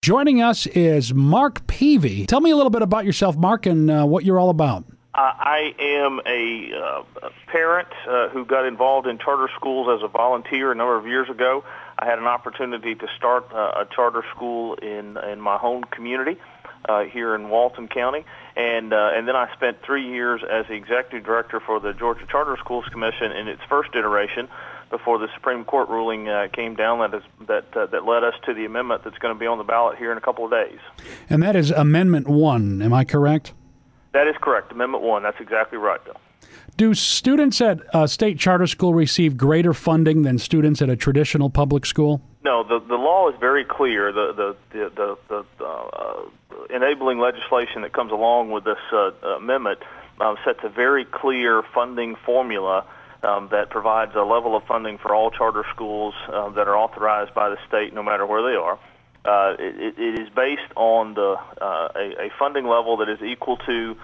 Joining us is Mark Peevy. Tell me a little bit about yourself, Mark, and what you're all about. I am a parent who got involved in charter schools as a volunteer a number of years ago. I had an opportunity to start a charter school in my home community here in Walton County, and then I spent 3 years as the executive director for the Georgia Charter Schools Commission in its first iteration before the Supreme Court ruling came down that led us to the amendment that's going to be on the ballot here in a couple of days. And that is Amendment 1, am I correct? That is correct, Amendment 1. That's exactly right, Bill. Do students at a state charter school receive greater funding than students at a traditional public school? No, the law is very clear. The enabling legislation that comes along with this amendment sets a very clear funding formula that provides a level of funding for all charter schools that are authorized by the state, no matter where they are. It is based on a funding level that is equal to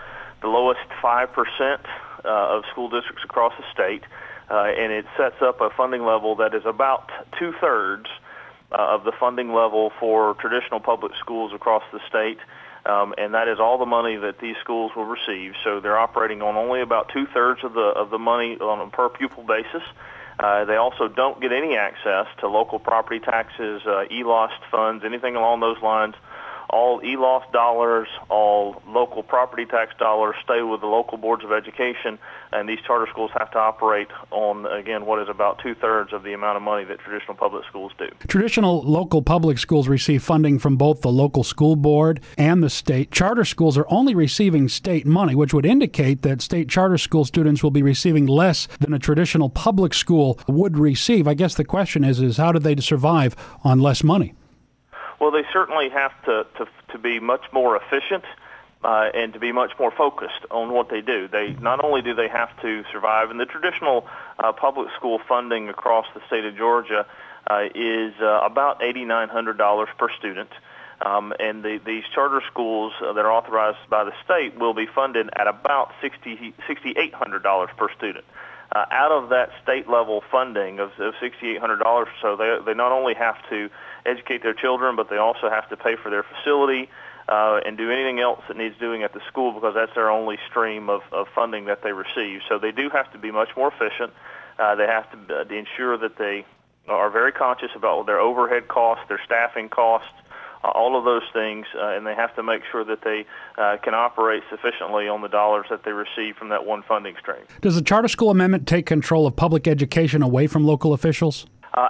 the lowest 5% of school districts across the state, and it sets up a funding level that is about two-thirds of the funding level for traditional public schools across the state, and that is all the money that these schools will receive. So they're operating on only about two-thirds of the money on a per-pupil basis. They also don't get any access to local property taxes, ELOST funds, anything along those lines. All ELOST dollars, all local property tax dollars stay with the local boards of education, and these charter schools have to operate on, again, what is about two-thirds of the amount of money that traditional public schools do. Traditional local public schools receive funding from both the local school board and the state. Charter schools are only receiving state money, which would indicate that state charter school students will be receiving less than a traditional public school would receive. I guess the question is how do they survive on less money? Well, they certainly have to be much more efficient and to be much more focused on what they do. They not only do they have to survive, and the traditional public school funding across the state of Georgia is about $8,900 per student, and these charter schools that are authorized by the state will be funded at about $6,800 per student. Out of that state-level funding of $6,800 or so, they not only have to educate their children, but they also have to pay for their facility and do anything else that needs doing at the school, because that's their only stream of funding that they receive. So they do have to be much more efficient. They have to ensure that they are very conscious about their overhead costs, their staffing costs, all of those things, and they have to make sure that they can operate sufficiently on the dollars that they receive from that one funding stream. Does the charter school amendment take control of public education away from local officials?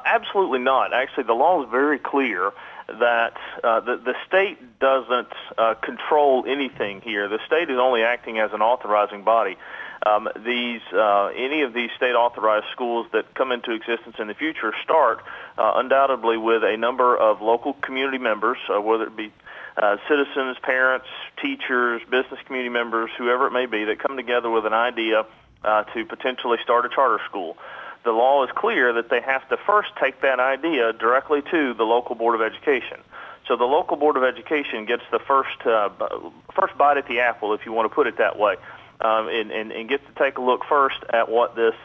Absolutely not. Actually, the law is very clear that the state doesn't control anything here. The state is only acting as an authorizing body. Any of these state-authorized schools that come into existence in the future start undoubtedly with a number of local community members, whether it be citizens, parents, teachers, business community members, whoever it may be, that come together with an idea to potentially start a charter school. The law is clear that they have to first take that idea directly to the local board of education. So the local board of education gets the first bite at the apple, if you want to put it that way, and gets to take a look first at what this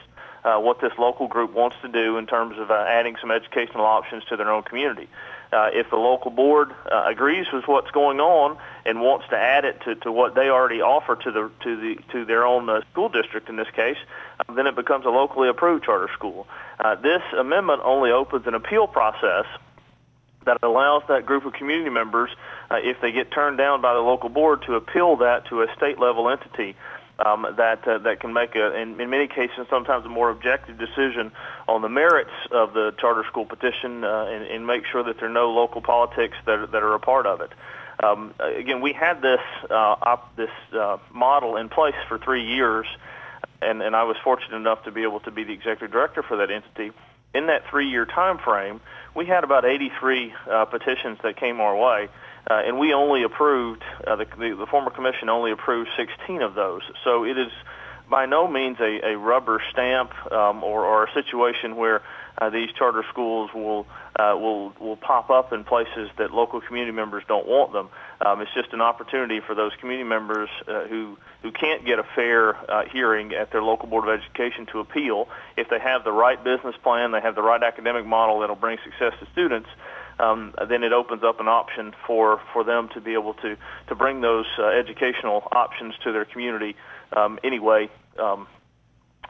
local group wants to do in terms of adding some educational options to their own community. If the local board agrees with what's going on and wants to add it to what they already offer to their own school district in this case, then it becomes a locally approved charter school. This amendment only opens an appeal process that allows that group of community members, if they get turned down by the local board, to appeal that to a state-level entity that can make in many cases, sometimes a more objective decision on the merits of the charter school petition and make sure that there are no local politics that are a part of it. Again, we had this model in place for 3 years, and I was fortunate enough to be able to be the executive director for that entity. In that 3-year time frame, we had about 83 petitions that came our way, and we only approved, the former commission only approved 16 of those. So it is by no means a rubber stamp or a situation where these charter schools will pop up in places that local community members don't want them. It's just an opportunity for those community members who can't get a fair hearing at their local board of education to appeal. If they have the right business plan, they have the right academic model that'll bring success to students, then it opens up an option for them to be able to bring those educational options to their community anyway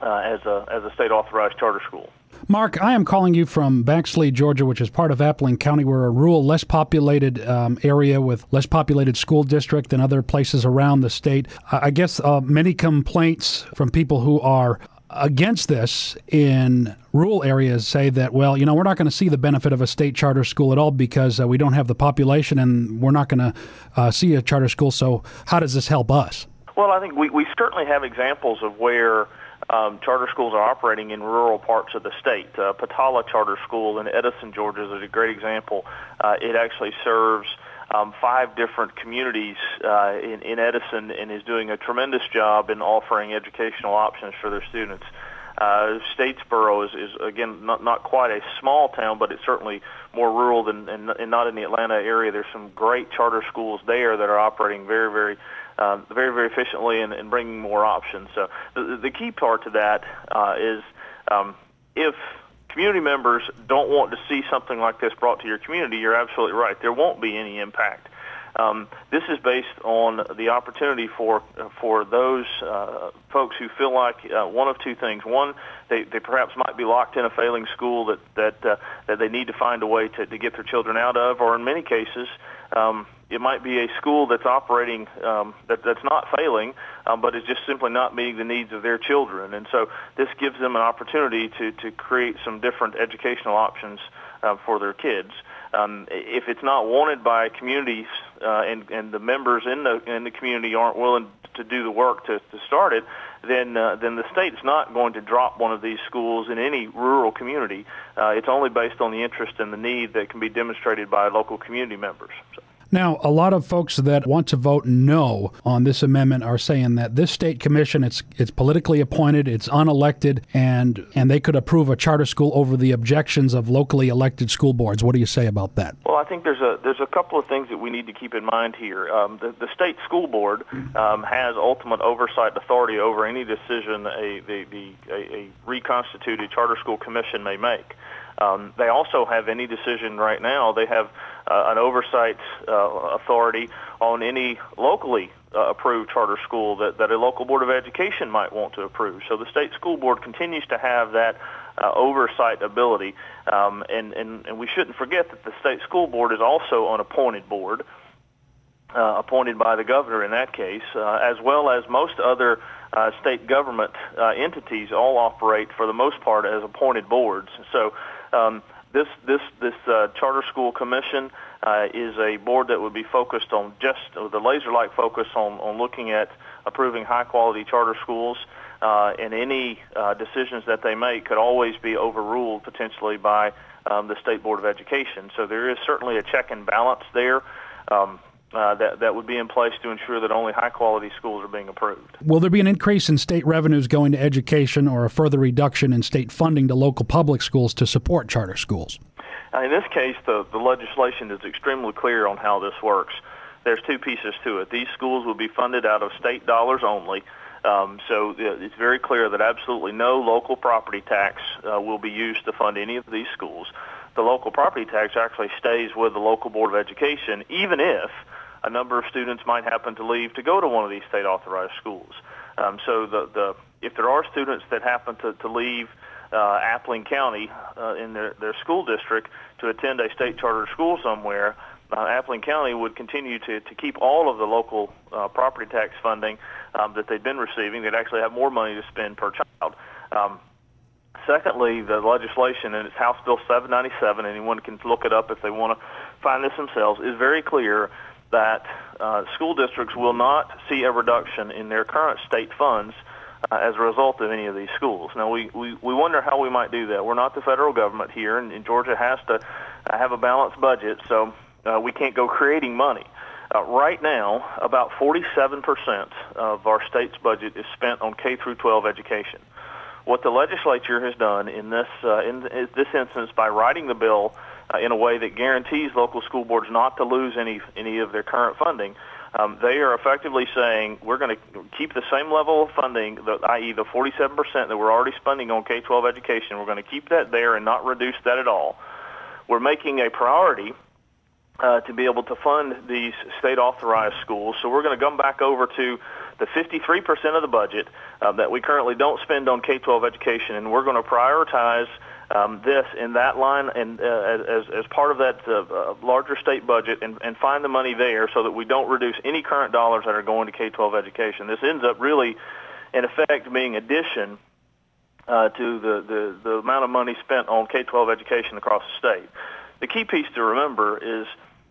as a state-authorized charter school. Mark, I am calling you from Baxley, Georgia, which is part of Appling County. We're a rural, less populated area with less populated school district than other places around the state. I guess many complaints from people who are against this in rural areas say that, well, we're not going to see the benefit of a state charter school at all because we don't have the population and we're not going to see a charter school. So how does this help us? Well, I think we certainly have examples of where charter schools are operating in rural parts of the state. Patala Charter School in Edison, Georgia is a great example. It actually serves 5 different communities in Edison and is doing a tremendous job in offering educational options for their students. Statesboro is again, not quite a small town, but it's certainly more rural than and not in the Atlanta area. There's some great charter schools there that are operating very efficiently and bringing more options. So the key part to that is if community members don't want to see something like this brought to your community, you're absolutely right. There won't be any impact. This is based on the opportunity for those folks who feel like one of two things. One, they perhaps might be locked in a failing school that they need to find a way to get their children out of, or in many cases, it might be a school that's operating that's not failing, but is just simply not meeting the needs of their children. And so this gives them an opportunity to create some different educational options for their kids. If it's not wanted by communities and the members in the community aren't willing to do the work to start it, then the state's not going to drop one of these schools in any rural community. It's only based on the interest and the need that can be demonstrated by local community members. So. Now, a lot of folks that want to vote no on this amendment are saying that this state commission, it's politically appointed, it's unelected, and they could approve a charter school over the objections of locally elected school boards. What do you say about that? Well, I think there's a couple of things that we need to keep in mind here. The state school board has ultimate oversight authority over any decision a reconstituted charter school commission may make. They also have any decision right now. They have an oversight authority on any locally approved charter school that a local board of education might want to approve. So the state school board continues to have that oversight ability, and we shouldn't forget that the state school board is also an appointed board, appointed by the governor in that case, as well as most other state government entities all operate for the most part as appointed boards. So this charter school commission is a board that would be focused on just with a laser-like focus on looking at approving high-quality charter schools, and any decisions that they make could always be overruled potentially by the State Board of Education. So there is certainly a check and balance there. That would be in place to ensure that only high-quality schools are being approved. Will there be an increase in state revenues going to education or a further reduction in state funding to local public schools to support charter schools? In this case, the legislation is extremely clear on how this works. There's two pieces to it. These schools will be funded out of state dollars only. So it's very clear that absolutely no local property tax will be used to fund any of these schools. The local property tax actually stays with the local Board of Education, even if a number of students might happen to leave to go to one of these state-authorized schools. So if there are students that happen to leave Appling County in their school district to attend a state charter school somewhere, Appling County would continue to keep all of the local property tax funding that they've been receiving. They'd actually have more money to spend per child. Secondly, the legislation, and it's House Bill 797, anyone can look it up if they want to find this themselves, is very clear that school districts will not see a reduction in their current state funds as a result of any of these schools. Now, we wonder how we might do that. We're not the federal government here, and Georgia has to have a balanced budget, so we can't go creating money. Right now, about 47% of our state's budget is spent on K through 12 education. What the legislature has done in this instance by writing the bill in a way that guarantees local school boards not to lose any of their current funding, they are effectively saying we're going to keep the same level of funding, i.e. the 47% that we're already spending on K-12 education. We're going to keep that there and not reduce that at all. We're making a priority to be able to fund these state-authorized schools. So we're going to come back over to the 53% of the budget that we currently don't spend on K-12 education, and we're going to prioritize this in that line and as part of that larger state budget and find the money there so that we don't reduce any current dollars that are going to K-12 education. This ends up really, in effect, being addition to the amount of money spent on K-12 education across the state. The key piece to remember is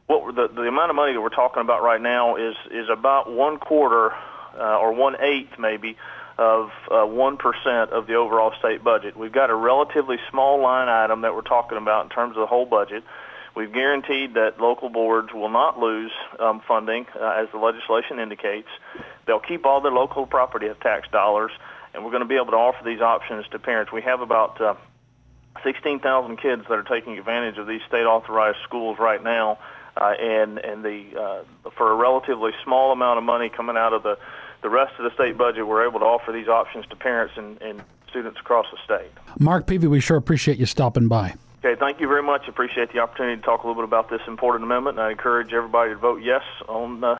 what the amount of money that we're talking about right now is about 1/4 or 1/8 maybe of 1% of the overall state budget. We've got a relatively small line item that we're talking about in terms of the whole budget. We've guaranteed that local boards will not lose funding, as the legislation indicates. They'll keep all their local property tax dollars, and we're going to be able to offer these options to parents. We have about 16,000 kids that are taking advantage of these state-authorized schools right now, and for a relatively small amount of money coming out of the rest of the state budget, we're able to offer these options to parents and students across the state. Mark Peevy, we sure appreciate you stopping by. Okay, thank you very much. Appreciate the opportunity to talk a little bit about this important amendment, and I encourage everybody to vote yes on